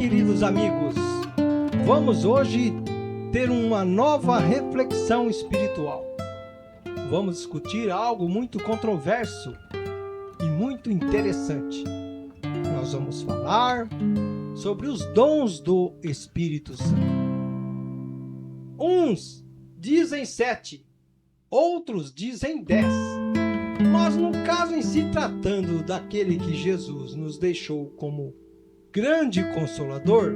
queridos amigos, vamos hoje ter uma nova reflexão espiritual. Vamos discutir algo muito controverso e muito interessante. Nós vamos falar sobre os dons do Espírito Santo. Uns dizem 7, outros dizem 10. Mas no caso em si, tratando daquele que Jesus nos deixou como grande consolador,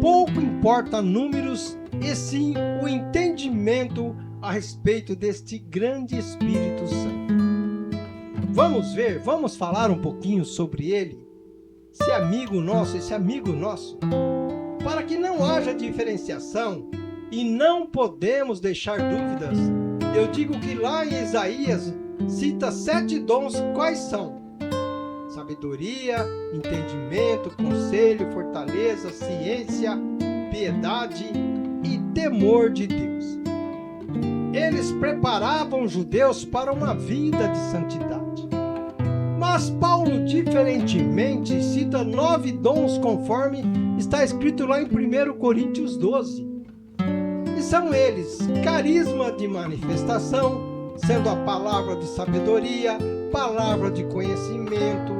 pouco importa números e sim o entendimento a respeito deste grande Espírito Santo. Vamos falar um pouquinho sobre ele, esse amigo nosso, para que não haja diferenciação e não podemos deixar dúvidas. Eu digo que lá em Isaías cita 7 dons, quais são? Sabedoria, entendimento, conselho, fortaleza, ciência, piedade e temor de Deus. Eles preparavam os judeus para uma vida de santidade. Mas Paulo, diferentemente, cita 9 dons conforme está escrito lá em 1 Coríntios 12. E são eles: carisma de manifestação, sendo a palavra de sabedoria, palavra de conhecimento,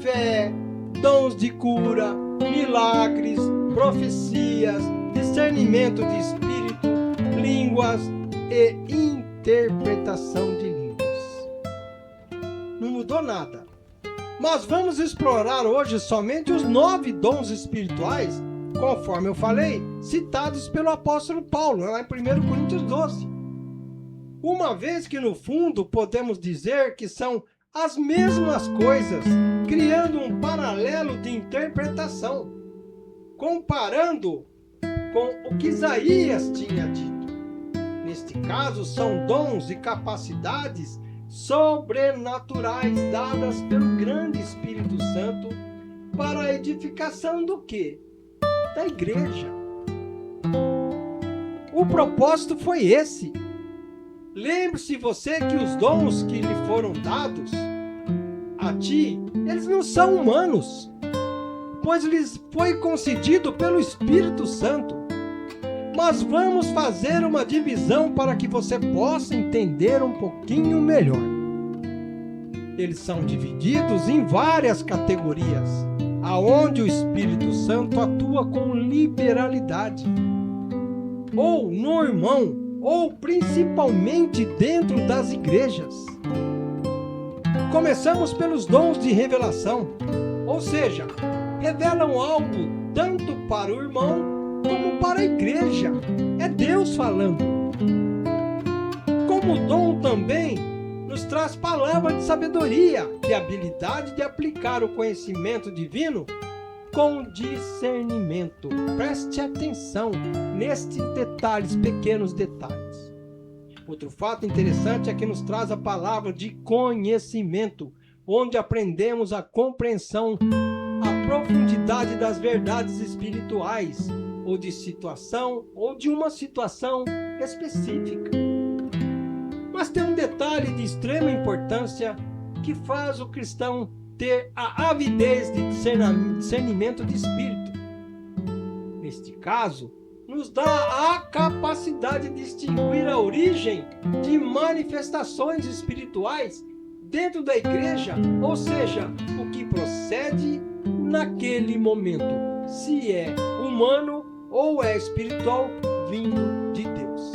fé, dons de cura, milagres, profecias, discernimento de espírito, línguas e interpretação de línguas. Não mudou nada. Mas vamos explorar hoje somente os 9 dons espirituais, conforme eu falei, citados pelo apóstolo Paulo, lá em 1 Coríntios 12. Uma vez que no fundo podemos dizer que são as mesmas coisas, criando um paralelo de interpretação, comparando com o que Isaías tinha dito. Neste caso, são dons e capacidades sobrenaturais dadas pelo grande Espírito Santo para a edificação do quê? Da igreja. O propósito foi esse. Lembre-se você que os dons que lhe foram dados a ti, eles não são humanos, pois lhes foi concedido pelo Espírito Santo. Mas vamos fazer uma divisão para que você possa entender um pouquinho melhor. Eles são divididos em várias categorias, aonde o Espírito Santo atua com liberalidade, ou no irmão, ou principalmente dentro das igrejas. Começamos pelos dons de revelação, ou seja, revelam algo tanto para o irmão como para a igreja. É Deus falando. Como dom também nos traz palavra de sabedoria, que é a habilidade de aplicar o conhecimento divino com discernimento. Preste atenção nestes detalhes, pequenos detalhes. Outro fato interessante é que nos traz a palavra de conhecimento, onde aprendemos a compreensão, a profundidade das verdades espirituais, ou de situação, ou de uma situação específica. Mas tem um detalhe de extrema importância que faz o cristão ter a avidez de discernimento de espírito. Neste caso, nos dá a capacidade de distinguir a origem de manifestações espirituais dentro da igreja, ou seja, o que procede naquele momento, se é humano ou é espiritual, vindo de Deus.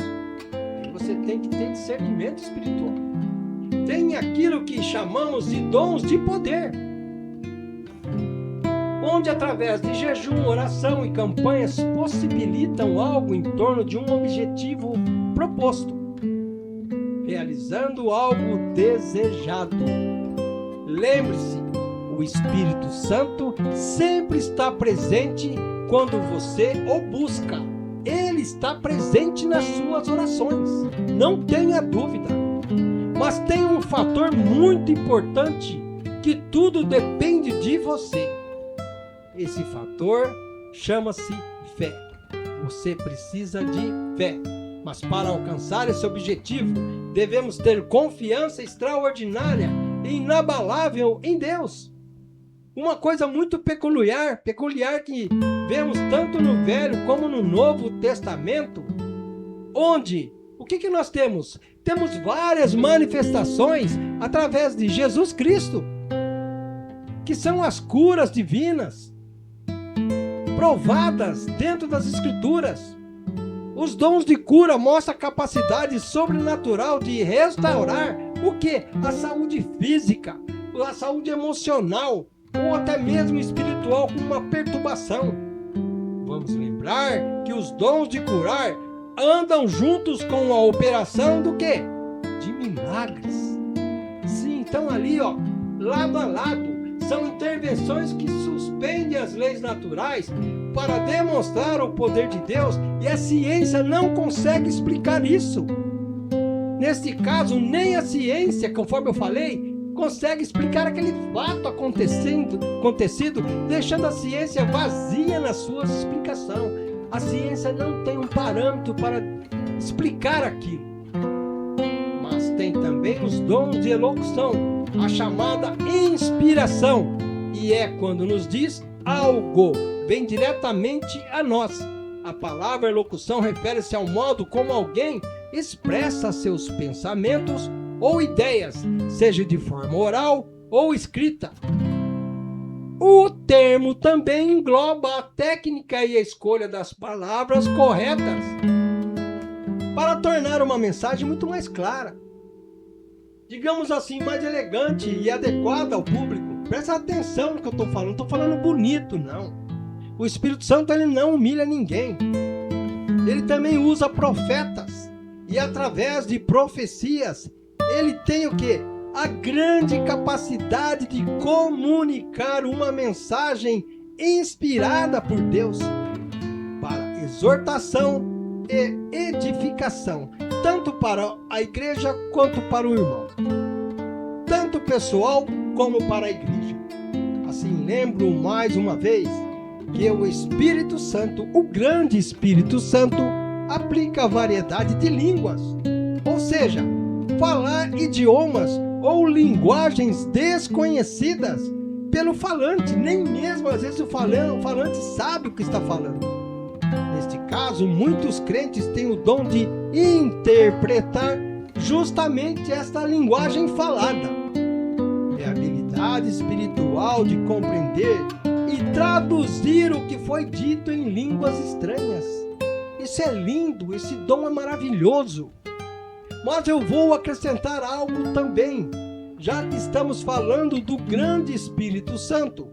Você tem que ter discernimento espiritual. Tem aquilo que chamamos de dons de poder, onde através de jejum, oração e campanhas possibilitam algo em torno de um objetivo proposto, realizando algo desejado. Lembre-se, o Espírito Santo sempre está presente quando você o busca. Ele está presente nas suas orações, não tenha dúvida. Mas tem um fator muito importante, que tudo depende de você. Esse fator chama-se fé. Você precisa de fé. Mas para alcançar esse objetivo, devemos ter confiança extraordinária e inabalável em Deus. Uma coisa muito peculiar que vemos tanto no Velho como no Novo Testamento, onde, o que nós temos? Temos várias manifestações através de Jesus Cristo, que são as curas divinas, provadas dentro das Escrituras. Os dons de cura mostram a capacidade sobrenatural de restaurar o quê? A saúde física, a saúde emocional, ou até mesmo espiritual com uma perturbação. Vamos lembrar que os dons de curar andam juntos com a operação do quê? De milagres. Sim, então ali, lado a lado, são intervenções que suspendem as leis naturais para demonstrar o poder de Deus, e a ciência não consegue explicar isso. Neste caso, nem a ciência, conforme eu falei, consegue explicar aquele fato acontecido, deixando a ciência vazia na sua explicação. A ciência não tem um parâmetro para explicar aquilo. Mas tem também os dons de elocução, a chamada inspiração, e é quando nos diz algo, vem diretamente a nós. A palavra elocução refere-se ao modo como alguém expressa seus pensamentos ou ideias, seja de forma oral ou escrita. O termo também engloba a técnica e a escolha das palavras corretas para tornar uma mensagem muito mais clara, digamos assim, mais elegante e adequada ao público. Presta atenção no que eu estou falando, não estou falando bonito, não. O Espírito Santo, ele não humilha ninguém. Ele também usa profetas, e através de profecias ele tem o quê? A grande capacidade de comunicar uma mensagem inspirada por Deus para exortação e edificação, tanto para a igreja quanto para o irmão, tanto pessoal como para a igreja. Assim, lembro mais uma vez que o Espírito Santo, o grande Espírito Santo, aplica a variedade de línguas, ou seja, falar idiomas ou linguagens desconhecidas pelo falante. Nem mesmo às vezes o falante sabe o que está falando. Neste caso, muitos crentes têm o dom de interpretar justamente esta linguagem falada. É a habilidade espiritual de compreender e traduzir o que foi dito em línguas estranhas. Isso é lindo, esse dom é maravilhoso. Mas eu vou acrescentar algo também, já que estamos falando do grande Espírito Santo.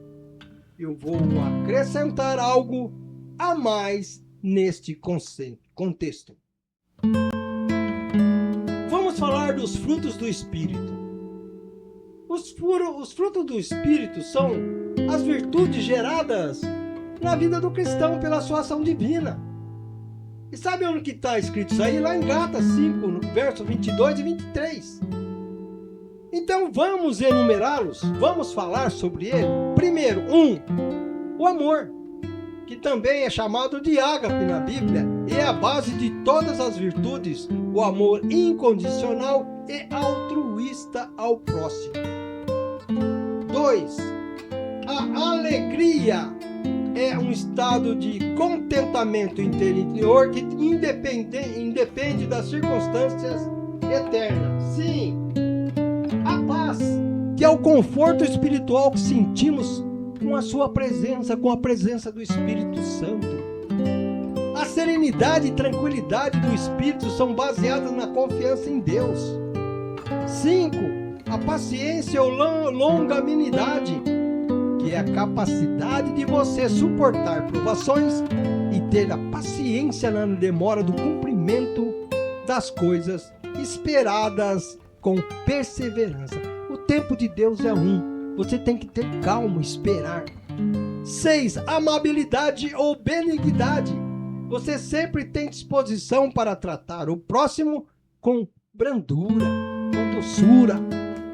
Eu vou acrescentar algo a mais neste contexto. Vamos falar dos frutos do Espírito. Os frutos do Espírito são as virtudes geradas na vida do cristão pela sua ação divina. E sabe onde que está escrito isso aí? Lá em Gálatas 5, no verso 22 e 23. Então vamos enumerá-los, vamos falar sobre ele. Primeiro, o amor, que também é chamado de ágape na Bíblia, e é a base de todas as virtudes, o amor incondicional e altruísta ao próximo. 2. A alegria é um estado de contentamento interior que independe das circunstâncias eternas. Sim, a paz, que é o conforto espiritual que sentimos com a sua presença, com a presença do Espírito Santo. A serenidade e tranquilidade do Espírito são baseadas na confiança em Deus. 5. A paciência ou longanimidade, que é a capacidade de você suportar provações e ter a paciência na demora do cumprimento das coisas esperadas com perseverança. O tempo de Deus é você tem que ter calma, esperar. 6. Amabilidade ou benignidade. Você sempre tem disposição para tratar o próximo com brandura, com doçura,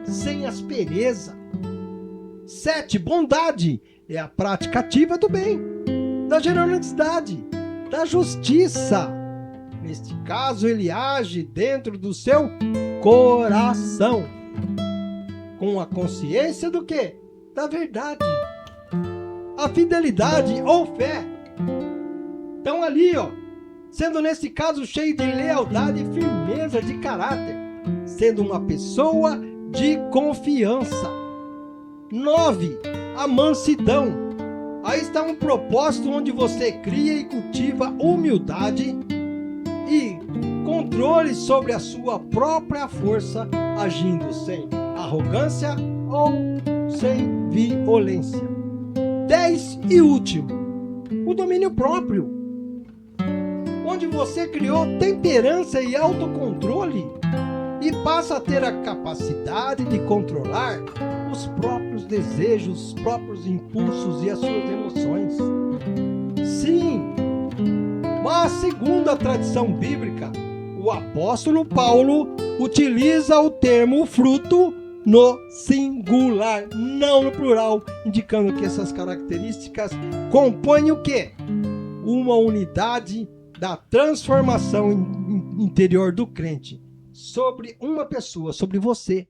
sem aspereza. 7. Bondade é a prática ativa do bem, da generosidade, da justiça. Neste caso, ele age dentro do seu coração, com a consciência do quê? Da verdade, a fidelidade ou fé. Então ali, ó, sendo nesse caso cheio de lealdade e firmeza de caráter, sendo uma pessoa de confiança. 9. A mansidão. Aí está um propósito onde você cria e cultiva humildade e controle sobre a sua própria força, agindo sem arrogância ou sem violência. 10 e último, o domínio próprio, onde você criou temperança e autocontrole e passa a ter a capacidade de controlar os próprios desejos, os próprios impulsos e as suas emoções. Sim, mas segundo a tradição bíblica, o apóstolo Paulo utiliza o termo fruto no singular, não no plural, indicando que essas características compõem o quê? Uma unidade da transformação interior do crente sobre uma pessoa, sobre você.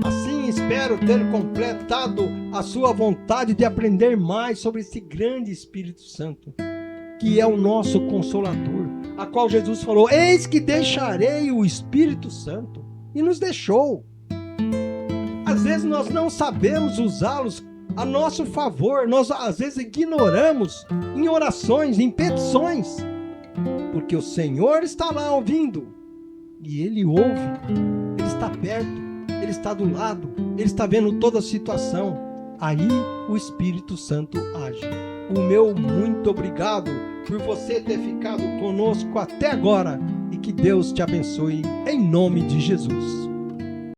Assim, espero ter completado a sua vontade de aprender mais sobre esse grande Espírito Santo, que é o nosso Consolador, a qual Jesus falou: eis que deixarei o Espírito Santo, e nos deixou. Às vezes nós não sabemos usá-los a nosso favor, nós às vezes ignoramos em orações, em petições, porque o Senhor está lá ouvindo, e Ele ouve, Ele está perto, Ele está do lado, Ele está vendo toda a situação. Aí o Espírito Santo age. O meu muito obrigado por você ter ficado conosco até agora, e que Deus te abençoe em nome de Jesus.